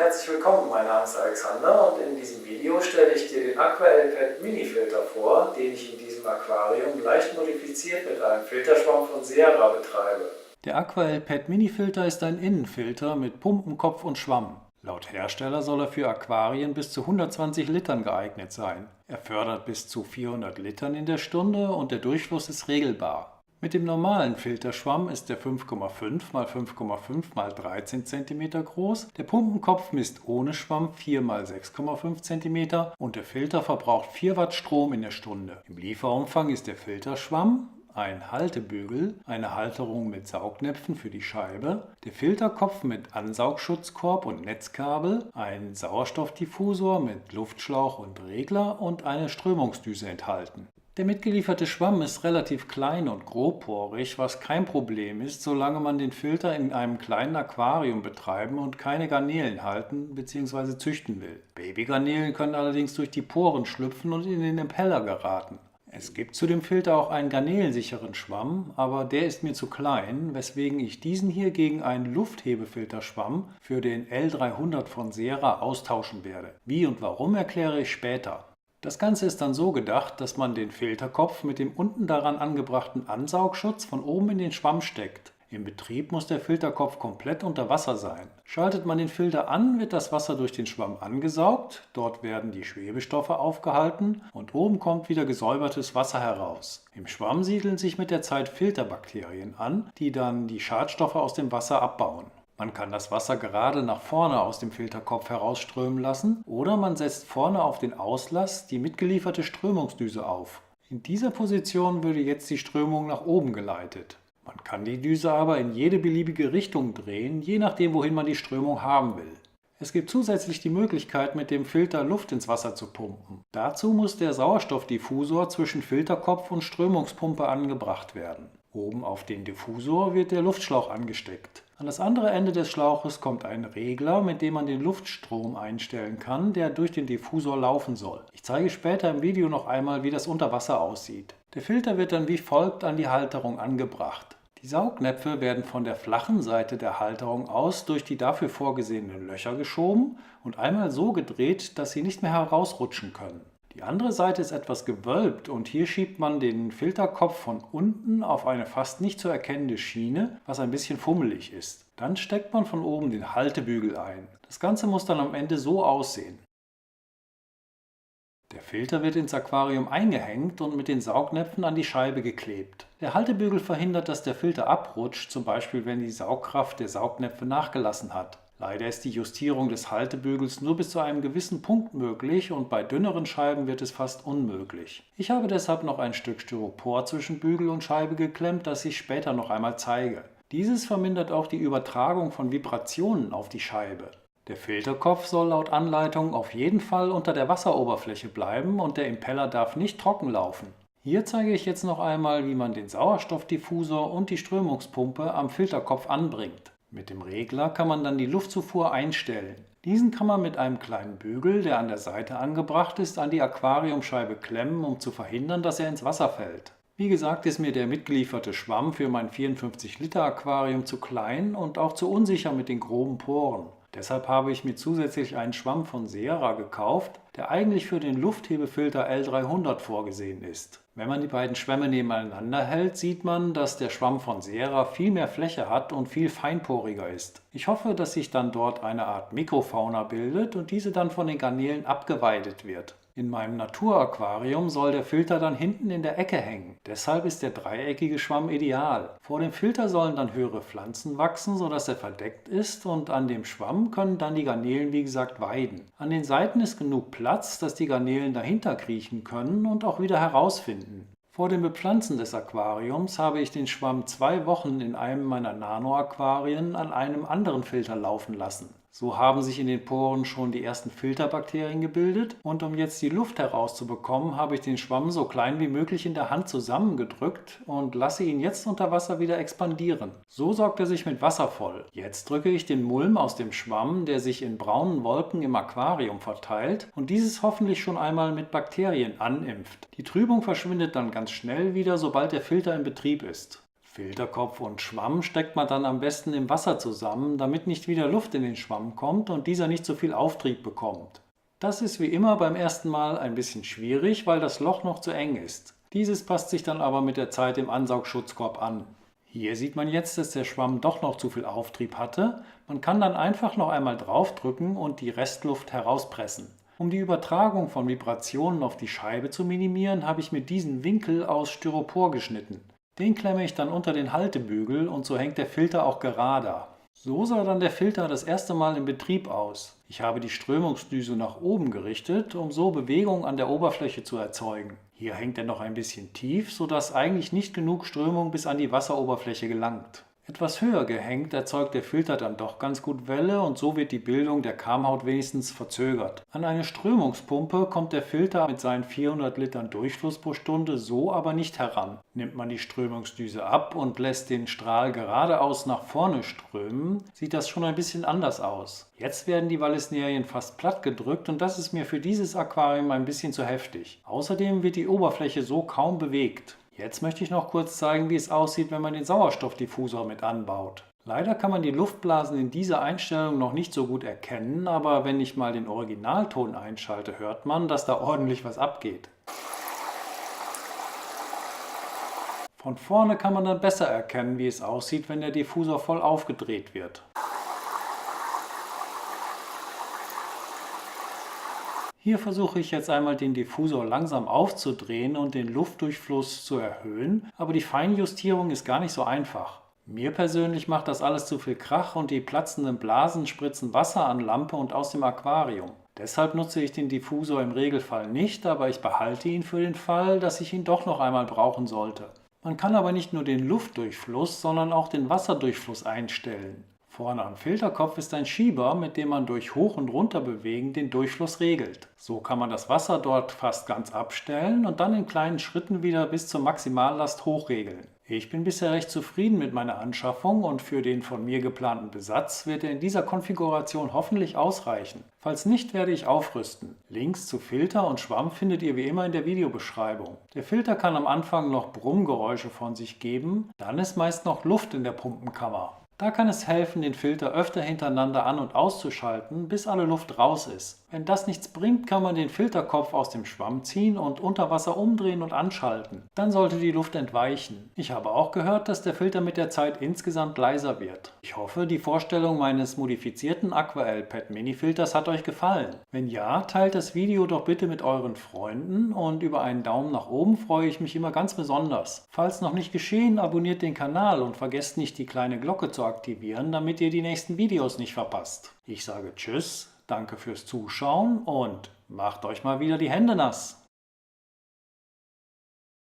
herzlich willkommen, mein Name ist Alexander und in diesem Video stelle ich dir den AquaL-Pet Mini Filter vor, den ich in diesem Aquarium leicht modifiziert mit einem Filterschwamm von Sierra betreibe. Der AquaL-Pet Mini Filter ist ein Innenfilter mit Pumpenkopf und Schwamm. Laut Hersteller soll er für Aquarien bis zu 120 Litern geeignet sein. Er fördert bis zu 400 Litern in der Stunde und der Durchfluss ist regelbar. Mit dem normalen Filterschwamm ist der 5,5 x 5,5 x 13 cm groß, der Pumpenkopf misst ohne Schwamm 4 x 6,5 cm und der Filter verbraucht 4 Watt Strom in der Stunde. Im Lieferumfang ist der Filterschwamm, ein Haltebügel, eine Halterung mit Saugnäpfen für die Scheibe, der Filterkopf mit Ansaugschutzkorb und Netzkabel, ein Sauerstoffdiffusor mit Luftschlauch und Regler und eine Strömungsdüse enthalten. Der mitgelieferte Schwamm ist relativ klein und grobporig, was kein Problem ist, solange man den Filter in einem kleinen Aquarium betreiben und keine Garnelen halten bzw. züchten will. Babygarnelen können allerdings durch die Poren schlüpfen und in den Impeller geraten. Es gibt zu dem Filter auch einen garnelensicheren Schwamm, aber der ist mir zu klein, weswegen ich diesen hier gegen einen Lufthebefilterschwamm für den L300 von Sierra austauschen werde. Wie und warum erkläre ich später. Das Ganze ist dann so gedacht, dass man den Filterkopf mit dem unten daran angebrachten Ansaugschutz von oben in den Schwamm steckt. Im Betrieb muss der Filterkopf komplett unter Wasser sein. Schaltet man den Filter an, wird das Wasser durch den Schwamm angesaugt, dort werden die Schwebestoffe aufgehalten und oben kommt wieder gesäubertes Wasser heraus. Im Schwamm siedeln sich mit der Zeit Filterbakterien an, die dann die Schadstoffe aus dem Wasser abbauen. Man kann das Wasser gerade nach vorne aus dem Filterkopf herausströmen lassen oder man setzt vorne auf den Auslass die mitgelieferte Strömungsdüse auf. In dieser Position würde jetzt die Strömung nach oben geleitet. Man kann die Düse aber in jede beliebige Richtung drehen, je nachdem wohin man die Strömung haben will. Es gibt zusätzlich die Möglichkeit, mit dem Filter Luft ins Wasser zu pumpen. Dazu muss der Sauerstoffdiffusor zwischen Filterkopf und Strömungspumpe angebracht werden. Oben auf den Diffusor wird der Luftschlauch angesteckt. An das andere Ende des Schlauches kommt ein Regler, mit dem man den Luftstrom einstellen kann, der durch den Diffusor laufen soll. Ich zeige später im Video noch einmal, wie das unter Wasser aussieht. Der Filter wird dann wie folgt an die Halterung angebracht. Die Saugnäpfe werden von der flachen Seite der Halterung aus durch die dafür vorgesehenen Löcher geschoben und einmal so gedreht, dass sie nicht mehr herausrutschen können. Die andere Seite ist etwas gewölbt und hier schiebt man den Filterkopf von unten auf eine fast nicht zu erkennende Schiene, was ein bisschen fummelig ist. Dann steckt man von oben den Haltebügel ein. Das Ganze muss dann am Ende so aussehen. Der Filter wird ins Aquarium eingehängt und mit den Saugnäpfen an die Scheibe geklebt. Der Haltebügel verhindert, dass der Filter abrutscht, zum Beispiel wenn die Saugkraft der Saugnäpfe nachgelassen hat. Leider ist die Justierung des Haltebügels nur bis zu einem gewissen Punkt möglich und bei dünneren Scheiben wird es fast unmöglich. Ich habe deshalb noch ein Stück Styropor zwischen Bügel und Scheibe geklemmt, das ich später noch einmal zeige. Dieses vermindert auch die Übertragung von Vibrationen auf die Scheibe. Der Filterkopf soll laut Anleitung auf jeden Fall unter der Wasseroberfläche bleiben und der Impeller darf nicht trocken laufen. Hier zeige ich jetzt noch einmal, wie man den Sauerstoffdiffusor und die Strömungspumpe am Filterkopf anbringt. Mit dem Regler kann man dann die Luftzufuhr einstellen. Diesen kann man mit einem kleinen Bügel, der an der Seite angebracht ist, an die Aquariumscheibe klemmen, um zu verhindern, dass er ins Wasser fällt. Wie gesagt, ist mir der mitgelieferte Schwamm für mein 54 Liter Aquarium zu klein und auch zu unsicher mit den groben Poren. Deshalb habe ich mir zusätzlich einen Schwamm von Sierra gekauft, der eigentlich für den Lufthebefilter L300 vorgesehen ist. Wenn man die beiden Schwämme nebeneinander hält, sieht man, dass der Schwamm von Sierra viel mehr Fläche hat und viel feinporiger ist. Ich hoffe, dass sich dann dort eine Art Mikrofauna bildet und diese dann von den Garnelen abgeweidet wird. In meinem Naturaquarium soll der Filter dann hinten in der Ecke hängen. Deshalb ist der dreieckige Schwamm ideal. Vor dem Filter sollen dann höhere Pflanzen wachsen, sodass er verdeckt ist und an dem Schwamm können dann die Garnelen wie gesagt weiden. An den Seiten ist genug Platz, dass die Garnelen dahinter kriechen können und auch wieder herausfinden. Vor dem Bepflanzen des Aquariums habe ich den Schwamm 2 Wochen in einem meiner Nano-Aquarien an einem anderen Filter laufen lassen. So haben sich in den Poren schon die ersten Filterbakterien gebildet und um jetzt die Luft herauszubekommen, habe ich den Schwamm so klein wie möglich in der Hand zusammengedrückt und lasse ihn jetzt unter Wasser wieder expandieren. So saugt er sich mit Wasser voll. Jetzt drücke ich den Mulm aus dem Schwamm, der sich in braunen Wolken im Aquarium verteilt und dieses hoffentlich schon einmal mit Bakterien animpft. Die Trübung verschwindet dann ganz schnell wieder, sobald der Filter in Betrieb ist. Filterkopf und Schwamm steckt man dann am besten im Wasser zusammen, damit nicht wieder Luft in den Schwamm kommt und dieser nicht so viel Auftrieb bekommt. Das ist wie immer beim ersten Mal ein bisschen schwierig, weil das Loch noch zu eng ist. Dieses passt sich dann aber mit der Zeit im Ansaugschutzkorb an. Hier sieht man jetzt, dass der Schwamm doch noch zu viel Auftrieb hatte. Man kann dann einfach noch einmal draufdrücken und die Restluft herauspressen. Um die Übertragung von Vibrationen auf die Scheibe zu minimieren, habe ich mir diesen Winkel aus Styropor geschnitten. Den klemme ich dann unter den Haltebügel und so hängt der Filter auch gerader. So sah dann der Filter das erste Mal im Betrieb aus. Ich habe die Strömungsdüse nach oben gerichtet, um so Bewegung an der Oberfläche zu erzeugen. Hier hängt er noch ein bisschen tief, sodass eigentlich nicht genug Strömung bis an die Wasseroberfläche gelangt. Etwas höher gehängt erzeugt der Filter dann doch ganz gut Welle und so wird die Bildung der Kamhaut wenigstens verzögert. An eine Strömungspumpe kommt der Filter mit seinen 400 Litern Durchfluss pro Stunde so aber nicht heran. Nimmt man die Strömungsdüse ab und lässt den Strahl geradeaus nach vorne strömen, sieht das schon ein bisschen anders aus. Jetzt werden die Vallisnerien fast platt gedrückt und das ist mir für dieses Aquarium ein bisschen zu heftig. Außerdem wird die Oberfläche so kaum bewegt. Jetzt möchte ich noch kurz zeigen, wie es aussieht, wenn man den Sauerstoffdiffusor mit anbaut. Leider kann man die Luftblasen in dieser Einstellung noch nicht so gut erkennen, aber wenn ich mal den Originalton einschalte, hört man, dass da ordentlich was abgeht. Von vorne kann man dann besser erkennen, wie es aussieht, wenn der Diffusor voll aufgedreht wird. Hier versuche ich jetzt einmal den Diffusor langsam aufzudrehen und den Luftdurchfluss zu erhöhen, aber die Feinjustierung ist gar nicht so einfach. Mir persönlich macht das alles zu viel Krach und die platzenden Blasen spritzen Wasser an Lampe und aus dem Aquarium. Deshalb nutze ich den Diffusor im Regelfall nicht, aber ich behalte ihn für den Fall, dass ich ihn doch noch einmal brauchen sollte. Man kann aber nicht nur den Luftdurchfluss, sondern auch den Wasserdurchfluss einstellen. Vorne am Filterkopf ist ein Schieber, mit dem man durch Hoch- und Runterbewegen den Durchfluss regelt. So kann man das Wasser dort fast ganz abstellen und dann in kleinen Schritten wieder bis zur Maximallast hochregeln. Ich bin bisher recht zufrieden mit meiner Anschaffung und für den von mir geplanten Besatz wird er in dieser Konfiguration hoffentlich ausreichen. Falls nicht, werde ich aufrüsten. Links zu Filter und Schwamm findet ihr wie immer in der Videobeschreibung. Der Filter kann am Anfang noch Brummgeräusche von sich geben, dann ist meist noch Luft in der Pumpenkammer. Da kann es helfen, den Filter öfter hintereinander an- und auszuschalten, bis alle Luft raus ist. Wenn das nichts bringt, kann man den Filterkopf aus dem Schwamm ziehen und unter Wasser umdrehen und anschalten. Dann sollte die Luft entweichen. Ich habe auch gehört, dass der Filter mit der Zeit insgesamt leiser wird. Ich hoffe, die Vorstellung meines modifizierten Aquael PET Mini Filters hat euch gefallen. Wenn ja, teilt das Video doch bitte mit euren Freunden und über einen Daumen nach oben freue ich mich immer ganz besonders. Falls noch nicht geschehen, abonniert den Kanal und vergesst nicht, die kleine Glocke zu aktivieren, damit ihr die nächsten Videos nicht verpasst. Ich sage Tschüss, danke fürs Zuschauen und macht euch mal wieder die Hände nass.